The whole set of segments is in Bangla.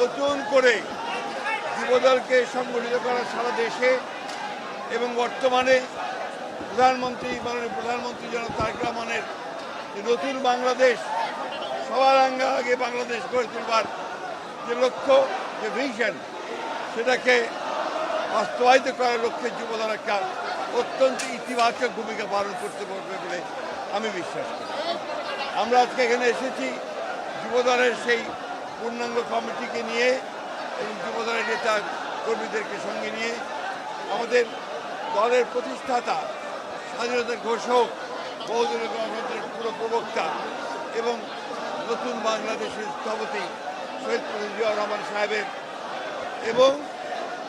নতুন করে যুবদলকে সংগঠিত করা সারা দেশে এবং বর্তমানে মাননীয় প্রধানমন্ত্রী জনাব তারেক রহমানের যে নতুন বাংলাদেশ, সবার আগে বাংলাদেশ গড়ে তুলবার যে লক্ষ্য, যে ভিশন, সেটাকে বাস্তবায়িত করার লক্ষ্যে যুবদল একটা অত্যন্ত ইতিবাচক ভূমিকা পালন করতে পারবে বলে আমি বিশ্বাস করি। আমরা আজকে এখানে এসেছি যুবদলের সেই পূর্ণাঙ্গ কমিটিকে নিয়ে এবং যুবদলের নেতা কর্মীদেরকে সঙ্গে নিয়ে। আমাদের দলের প্রতিষ্ঠাতা, স্বাধীনতার ঘোষক, বহুদলীয় গণতন্ত্রের পুরো প্রবক্তা এবং নতুন বাংলাদেশের স্থপতি শহীদ প্রেসিডেন্ট জিয়াউর রহমান সাহেবের এবং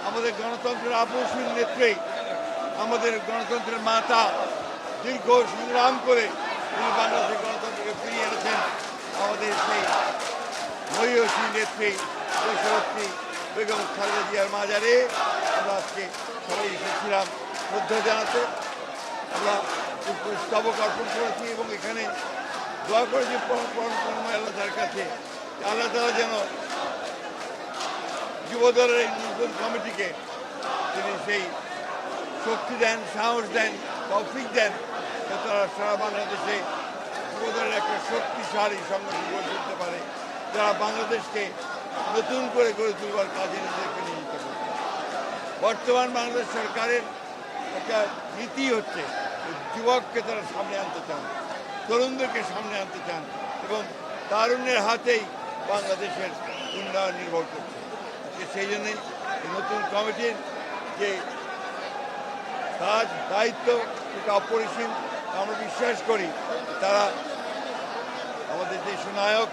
আমাদের গণতন্ত্রের আপসহীন নেত্রী, আমাদের গণতন্ত্রের মাতা, দীর্ঘ সংগ্রাম করে তিনি বাংলাদেশের গণতন্ত্রকে ফিরিয়ে এনেছেন আমাদের সেই মহীয়সী নেত্রী দেশনেত্রী বেগম খালেদা জিয়ার মাজারে আমরা আজকে সবাই এসেছিলাম শ্রদ্ধা জানাতে। আমরা পুষ্পস্তবক অর্পণ করেছি এবং এখানে দোয়া করেছি আল্লাহ তার কাছে, আল্লাহ তাআলা যেন যুবদলের এই নতুন কমিটিকে তিনি সেই শক্তি দেন, সাহস দেন, তৌফিক দেন, তারা সারা বাংলাদেশে যুবদলের একটা শক্তিশালী সংগঠন গড়ে তুলতে পারে, যারা বাংলাদেশকে নতুন করে গড়ে তুলবার কাজে নিজেদেরকে নিয়োজিত করবে। বর্তমান বাংলাদেশ সরকারের একটা নীতি হচ্ছে যুবককে তারা সামনে আনতে চান, তরুণদেরকে সামনে আনতে চান এবং তারুণ্যের হাতেই বাংলাদেশের উন্নয়ন নির্ভর করছে। সেই জন্যই নতুন কমিটির যে কাজ, দায়িত্ব, সেটা অপরিসীম। আমরা বিশ্বাস করি তারা আমাদের দেশ নায়ক,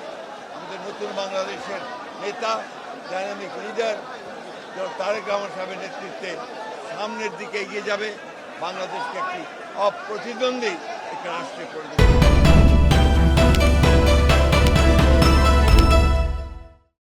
আমাদের নতুন বাংলাদেশের নেতা, ডাইনামিক লিডার তারেক রহমান সাহেবের নেতৃত্বে সামনের দিকে এগিয়ে যাবে, বাংলাদেশকে একটি অপ্রতিদ্বন্দ্বী একটি রাষ্ট্রে পরিণত করবে।